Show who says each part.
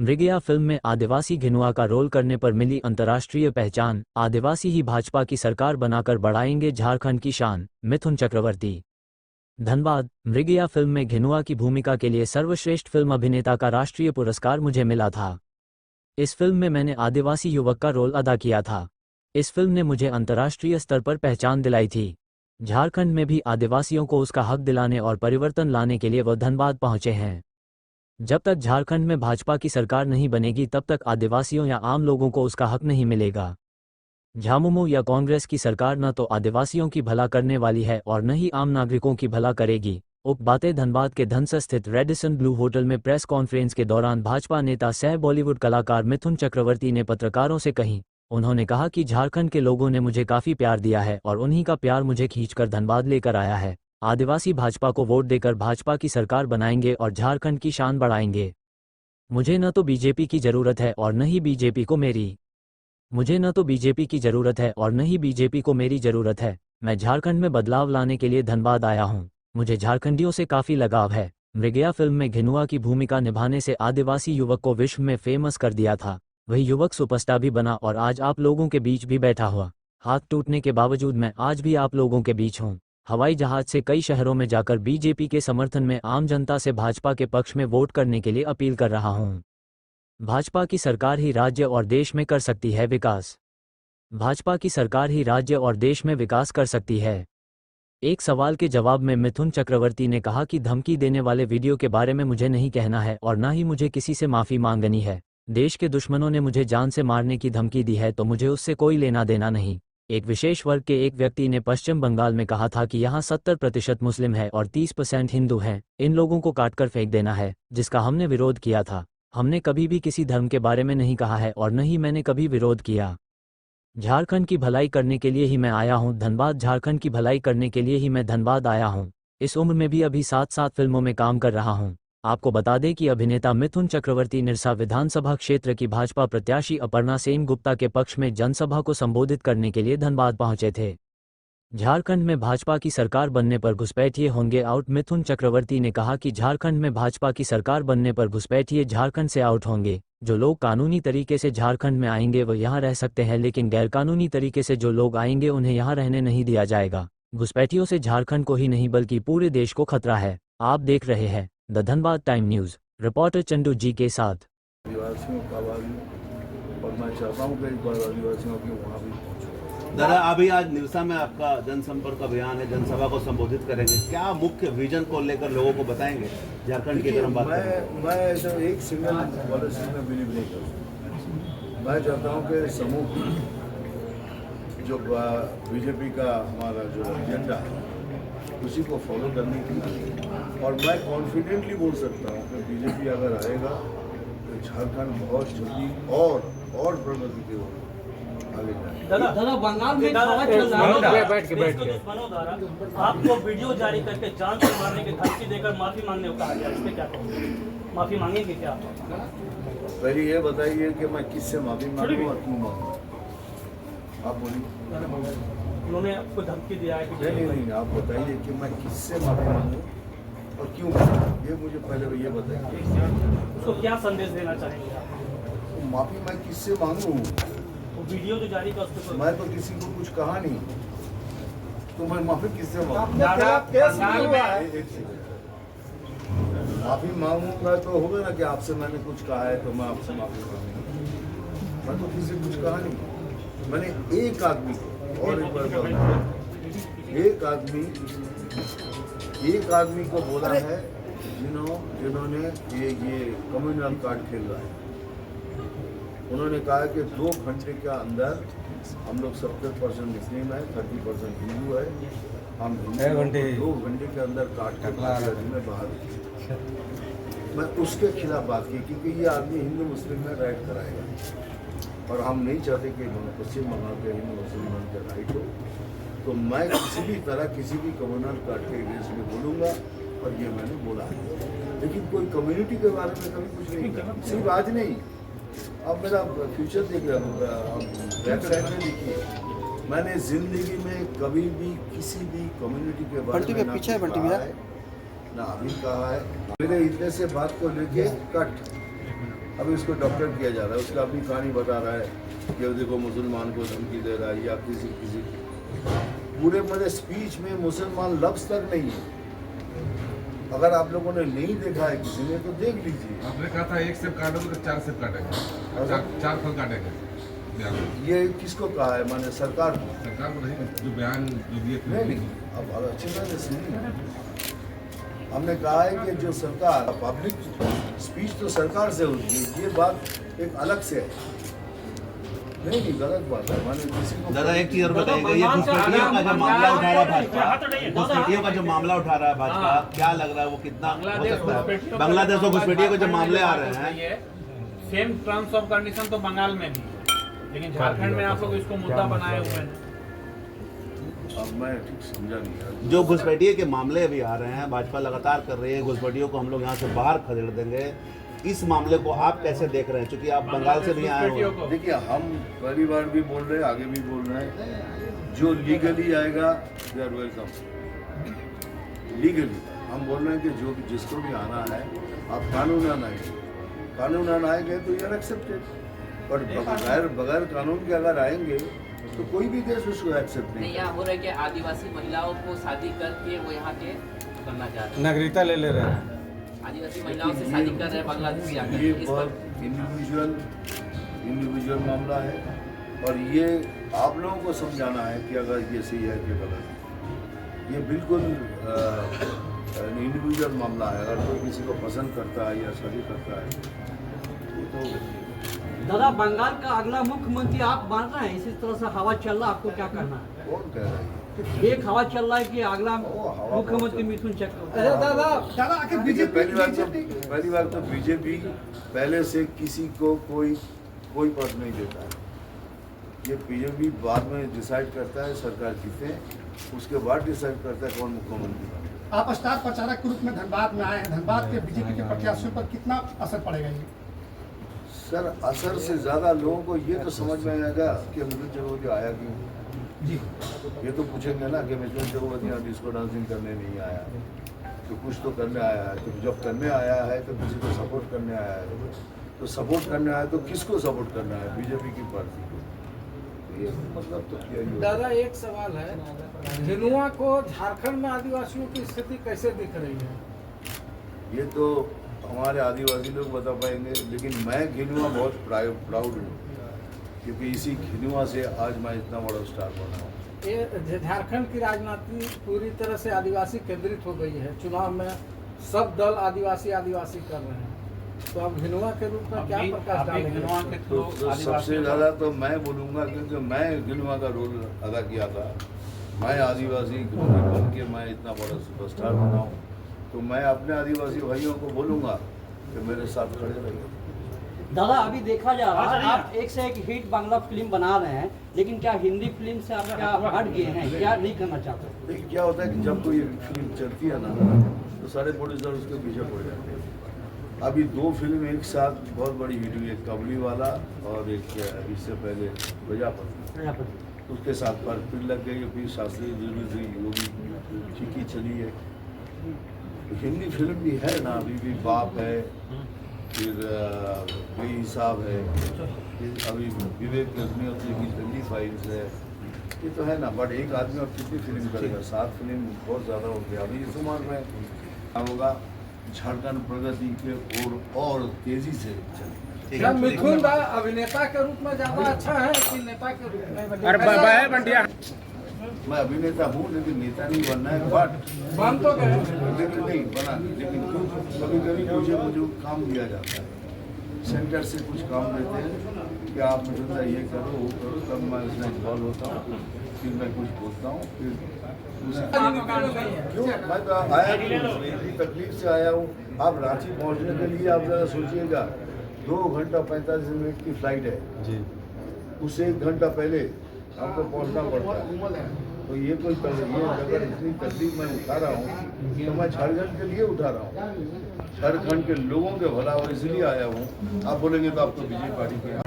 Speaker 1: मृगया film में आदिवासी घिनुआ का role करने पर मिली अंतर्राष्ट्रीय पहचान। आदिवासी ही भाजपा की सरकार बनाकर बढ़ाएंगे झारखंड की शान, मिथुन चक्रवर्ती। धनबाद। मृगया फिल्म में घिनुआ की भूमिका के लिए सर्वश्रेष्ठ फिल्म अभिनेता का राष्ट्रीय पुरस्कार मुझे मिला था। इस फिल्म में मैंने आदिवासी युवक का रोल अदा किया था। इस फिल्म ने मुझे अंतर्राष्ट्रीय स्तर पर पहचान दिलाई थी। झारखंड में भी आदिवासियों को उसका हक दिलाने और परिवर्तन लाने के लिए वह धनबाद पहुंचे हैं। जब तक झारखंड में भाजपा की सरकार नहीं बनेगी तब तक आदिवासियों या आम लोगों को उसका हक नहीं मिलेगा। झामुमो या कांग्रेस की सरकार न तो आदिवासियों की भला करने वाली है और न ही आम नागरिकों की भला करेगी। उक्त बातें धनबाद के धनसा स्थित रेडिसन ब्लू होटल में प्रेस कॉन्फ्रेंस के दौरान भाजपा नेता सह बॉलीवुड कलाकार मिथुन चक्रवर्ती ने पत्रकारों से कहीं। उन्होंने कहा कि झारखंड के लोगों ने मुझे काफी प्यार दिया है और उन्हीं का प्यार मुझे खींचकर धनबाद लेकर आया है। आदिवासी भाजपा को वोट देकर भाजपा की सरकार बनाएंगे और झारखंड की शान बढ़ाएंगे। मुझे न तो बीजेपी की जरूरत है और न ही बीजेपी को मेरी मुझे न तो बीजेपी की जरूरत है और न ही बीजेपी को मेरी जरूरत है। मैं झारखंड में बदलाव लाने के लिए धनबाद आया हूं। मुझे झारखंडियों से काफी लगाव है। मृगया फिल्म में घिनुआ की भूमिका निभाने से आदिवासी युवक को विश्व में फेमस कर दिया था। वही युवक सुपरस्टार भी बना और आज आप लोगों के बीच भी बैठा हुआ। हाथ टूटने के बावजूद मैं आज भी आप लोगों के बीच हूं। हवाई जहाज से कई शहरों में जाकर बीजेपी के समर्थन में आम जनता से भाजपा के पक्ष में वोट करने के लिए अपील कर रहा हूं। भाजपा की सरकार ही राज्य और देश में कर सकती है विकास। भाजपा की सरकार ही राज्य और देश में विकास कर सकती है। एक सवाल के जवाब में मिथुन चक्रवर्ती ने कहा कि धमकी देने वाले वीडियो के बारे में मुझे नहीं कहना है और न ही मुझे किसी से माफी मांगनी है। देश के दुश्मनों ने मुझे जान से मारने की धमकी दी है तो मुझे उससे कोई लेना देना नहीं। एक विशेष वर्ग के एक व्यक्ति ने पश्चिम बंगाल में कहा था कि यहाँ 70% मुस्लिम है और 30% हिंदू हैं। इन लोगों को काटकर फेंक देना है, जिसका हमने विरोध किया था। हमने कभी भी किसी धर्म के बारे में नहीं कहा है और न ही मैंने कभी विरोध किया। झारखंड की भलाई करने के लिए ही मैं आया हूँ धनबाद। झारखंड की भलाई करने के लिए ही मैं धनबाद आया हूँ। इस उम्र में भी अभी 7 फिल्मों में काम कर रहा हूँ। आपको बता दें कि अभिनेता मिथुन चक्रवर्ती निरसा विधानसभा क्षेत्र की भाजपा प्रत्याशी अपर्णा सेन गुप्ता के पक्ष में जनसभा को संबोधित करने के लिए धनबाद पहुंचे थे। झारखंड में भाजपा की सरकार बनने पर घुसपैठिए होंगे आउट। मिथुन चक्रवर्ती ने कहा कि झारखंड में भाजपा की सरकार बनने पर घुसपैठिए झारखंड से आउट होंगे। जो लोग कानूनी तरीके से झारखंड में आएंगे वह यहाँ रह सकते हैं, लेकिन गैरकानूनी तरीके से जो लोग आएंगे उन्हें यहाँ रहने नहीं दिया जाएगा। घुसपैठियों से झारखंड को ही नहीं बल्कि पूरे देश को खतरा है। आप देख रहे हैं the Dhanbad time news. Reporter Chandu ji के साथ।
Speaker 2: आदिवासियों का और मैं चाहता हूँ कि एक बार आदिवासियों की वहाँ भी पहुँचूँ।
Speaker 3: दादा, अभी आज निरसा में आपका जनसंपर्क अभियान है, जनसभा को संबोधित करेंगे। क्या मुख्य विजन को लेकर लोगों को बताएंगे झारखंड की तरफ बात करेंगे?
Speaker 2: मैं ऐसा एक सिंगल पॉलिसी में बिलीव नहीं करता। मैं चाहता हूँ कि समूह जो बीजेपी का हमारा जो एजेंडा है उसी को फॉलो करने की, और मैं कॉन्फिडेंटली बोल सकता हूँ कि बीजेपी अगर आएगा तो झारखंड बहुत जल्दी और प्रगति की ओर आगे जाएगा।
Speaker 4: दादा बंगाल में चल रहा है,
Speaker 5: बैठ के
Speaker 4: दुश्मनों द्वारा आपको वीडियो जारी करके जान से मारने की धमकी देकर माफी मांगने को कहा गया। इस पे क्या कहोगे? माफी मांगेंगे क्या आप?
Speaker 2: पहले ये बताइए कि मैं किससे माफी मांगूँ और क्यों मांगूँ? आप बोलिए।
Speaker 4: उन्होंने आपको धमकी दिया है कि
Speaker 2: नहीं, आप बताइए कि मैं किससे माफी मांगूँ और क्यों मांगूँ, ये मुझे पहले ये बताइए।
Speaker 4: उसको क्या संदेश देना चाहेंगे आप?
Speaker 2: तो माफी मैं किससे मांगूँ?
Speaker 4: वो वीडियो जो जारी कर उसको
Speaker 2: मैं तो किसी को कुछ कहा नहीं, तो मैं माफी किससे मांगूँ? माफी मांगूंगा तो होगा ना कि आपसे मैंने कुछ कहा है तो मैं आपसे माफी मांगूंगा। मैं तो किसी कुछ कहा नहीं। मैंने एक आदमी को, और एक बार एक आदमी को बोला है जिन्होंने ये कम्युनल कार्ड खेल रहा है। उन्होंने कहा कि 2 घंटे के अंदर हम लोग 70% मुस्लिम है, 30% हिंदू है, हम 2 घंटे के अंदर कार्ड में बाहर। मैं उसके खिलाफ बात की क्योंकि ये आदमी हिंदू मुस्लिम में राइट कराएगा और हम नहीं चाहते कि पश्चिम बंगाल के हिंदू मुसलमान का राइट हो। तो मैं किसी भी तरह किसी भी कम्युनल कार्ड के अगेंस्ट में बोलूँगा, और ये मैंने बोला है। लेकिन कोई कम्युनिटी के बारे में कभी कुछ नहीं कहा, सिर्फ आज नहीं। अब मेरा फ्यूचर देख रहा हूँ, बैक साइड में देखिए, मैंने जिंदगी में कभी भी किसी भी कम्युनिटी के बारे में पीछे ना अभी कहा है। मेरे इतने से बात को लेके कट अब इसको डॉक्टर किया जा रहा है, उसका अपनी कहानी बता रहा है कि अब देखो मुसलमान को धमकी दे रहा है या किसी पूरे मेरे स्पीच में मुसलमान लफ्ज़ तक नहीं है। अगर आप लोगों ने नहीं देखा है किसी ने तो देख लीजिए।
Speaker 5: आपने कहा था 1 सेब काटोगे तो 4 सेब काटेंगे, 4 फल काटेंगे।
Speaker 2: ये किसको कहा है? माने सरकार को?
Speaker 5: सरकार को नहीं, जो बयान जो दिए थे।
Speaker 2: नहीं, अब अच्छी तरह से सुनिए। हमने कहा है कि जो सरकार पब्लिक स्पीच तो सरकार से होती है, ये बात एक अलग से है। नहीं गलत बात है। माने किसी को
Speaker 3: दादा एक चीज और बताइएगा, ये घुसपैठियों का जो मामला उठा रहा है भाजपा, घुसपैठियों का जो मामला उठा रहा है भाजपा, क्या लग रहा है वो कितना हो सकता है? बांग्लादेश और घुसपैठियों के जो मामले आ रहे हैं,
Speaker 6: सेम टर्म्स ऑफ कंडीशन तो बंगाल में भी है, लेकिन झारखंड में आप लोग इसको मुद्दा बनाए हुए हैं।
Speaker 2: अब मैं ठीक समझा नहीं यार।
Speaker 3: जो घुसपैठिए के मामले अभी आ रहे हैं, भाजपा लगातार कर रही है, घुसपैठियों को हम लोग यहाँ से बाहर खदेड़ देंगे, इस मामले को आप कैसे देख रहे हैं? क्योंकि आप बंगाल से भी आए हो।
Speaker 2: देखिए, हम पहली बार भी बोल रहे हैं, आगे भी बोल रहे हैं, जो लीगली आएगा दे आर वेलकम। लीगली हम बोल रहे हैं कि जो जिसको भी आना है, आप कानूनन आएंगे तो यार एक्सेप्टेड, पर बगैर कानून के अगर आएंगे तो कोई भी देश उसको एक्सेप्ट नहीं।
Speaker 7: यहाँ हो रहा है कि आदिवासी महिलाओं को शादी करके वो यहाँ के करना चाह रहे हैं,
Speaker 8: नागरिकता ले रहे हैं।
Speaker 7: आदिवासी महिलाओं से शादी कर रहे हैं बांग्लादेशी आकर।
Speaker 2: ये
Speaker 7: इस पर
Speaker 2: बहुत इंडिविजुअल मामला है और ये आप लोगों को समझाना है कि अगर ये सही है कि गलत है। ये बिल्कुल इंडिविजुअल मामला है। अगर कोई किसी को पसंद करता है या शादी करता है तो
Speaker 9: दादा, बंगाल का अगला मुख्यमंत्री आप मान रहे हैं? इसी तरह से हवा चल रहा है, आपको क्या करना है?
Speaker 2: कौन कह रहा है?
Speaker 9: एक हवा चल रहा है कि अगला मुख्यमंत्री मिथुन चक्रवर्ती।
Speaker 2: पहली बार तो बीजेपी पहले से किसी को कोई पद नहीं देता है। ये बीजेपी बाद में डिसाइड करता है, सरकार जीते उसके बाद डिसाइड करता है कौन मुख्यमंत्री बने।
Speaker 10: आप स्टार प्रचारक के रूप में धनबाद में आए हैं, धनबाद के बीजेपी के प्रत्याशियों पर कितना असर पड़ेगा ये?
Speaker 2: सर, असर से ज़्यादा लोगों को ये तो समझ में आएगा कि मिथुन चक्रवर्ती आया क्यों।
Speaker 10: जी,
Speaker 2: ये तो पूछेंगे ना कि मिथुन चक्रवर्ती यहाँ डिस्को डांसिंग करने नहीं आया, तो कुछ तो करने आया है। तो जब करने आया है तो किसी को सपोर्ट करने आया है, तो सपोर्ट करने आया तो किसको सपोर्ट करना है? बीजेपी की पार्टी को। तो ये मतलब तो क्या ही
Speaker 8: दादा, एक सवाल है, झिनुआ को झारखंड में आदिवासियों की स्थिति कैसे दिख रही है?
Speaker 2: ये तो हमारे आदिवासी लोग बता पाएंगे, लेकिन मैं घिनुआ बहुत प्राउड हूँ क्योंकि इसी घिनुआ से आज मैं इतना बड़ा स्टार बना हूँ।
Speaker 8: ये झारखंड की राजनीति पूरी तरह से आदिवासी केंद्रित हो गई है। चुनाव में सब दल आदिवासी कर रहे हैं, तो अब घिनुआ के रूप में क्या प्रकाश डालेंगे?
Speaker 2: तो सबसे ज़्यादा तो मैं बोलूँगा क्योंकि मैं घिनुआ का रोल अदा किया था। मैं आदिवासी बन के मैं इतना बड़ा सुपरस्टार बना हूँ, तो मैं अपने आदिवासी भाइयों को बोलूँगा कि मेरे साथ खड़े रहिए।
Speaker 9: दादा, अभी देखा जा रहा है आप एक से एक हिट बांग्ला फिल्म बना रहे हैं, लेकिन क्या हिंदी फिल्म से आप क्या हट गए हैं, क्या नहीं करना चाहते?
Speaker 2: देखिए, क्या होता है कि जब कोई फिल्म चलती है ना तो सारे प्रोड्यूसर उसके पीछे पड़ जाते हैं। अभी 2 फिल्म एक साथ बहुत बड़ी हिट हुई, एक कबली वाला और एक इससे पहले प्रजापति, उसके साथ पर फिर लग गई, फिर शास्त्रीय रिलीज हुई, वो भी ठीक ही चली है। हिंदी फिल्म भी है ना, अभी भी बाप है, फिर बेहिसाब है, फिर अभी विवेक अग्निहोत्री की दिल्ली फाइल्स है, ये तो है ना। बट एक आदमी और कितनी फिल्म करेगा? 7 फिल्म बहुत ज़्यादा हो गया। अभी इस उम्र में क्या होगा, झारखंड प्रगति के और तेज़ी से चलेगा।
Speaker 8: क्या मिथुन दा अभिनेता के रूप में ज्यादा अच्छा है कि नेता के रूप में?
Speaker 2: मैं अभिनेता हूँ लेकिन नेता नहीं बनना है। बट
Speaker 8: बन तो गए,
Speaker 2: लेकिन नहीं बना, लेकिन कभी कभी मुझे काम दिया जाता है, सेंटर से कुछ काम देते हैं कि आप मुझे ये करो वो करो, तब मैं उसमें इन्वॉल्व होता हूँ, फिर मैं कुछ बोलता हूँ, फिर क्यों मैं तो आया इतनी तकलीफ से आया हूँ। आप रांची पहुँचने के लिए आप ज़रा सोचिएगा, 2 घंटा 45 मिनट की फ्लाइट है जी, उससे 1 घंटा पहले आपको पहुँचना पड़ता है। तो ये कोई अगर इतनी तकलीफ मैं उठा रहा हूँ तो मैं झारखंड के लिए उठा रहा हूँ, झारखंड के लोगों के भला और इसलिए आया हूँ। आप बोलेंगे तो आपको बीजेपी पार्टी के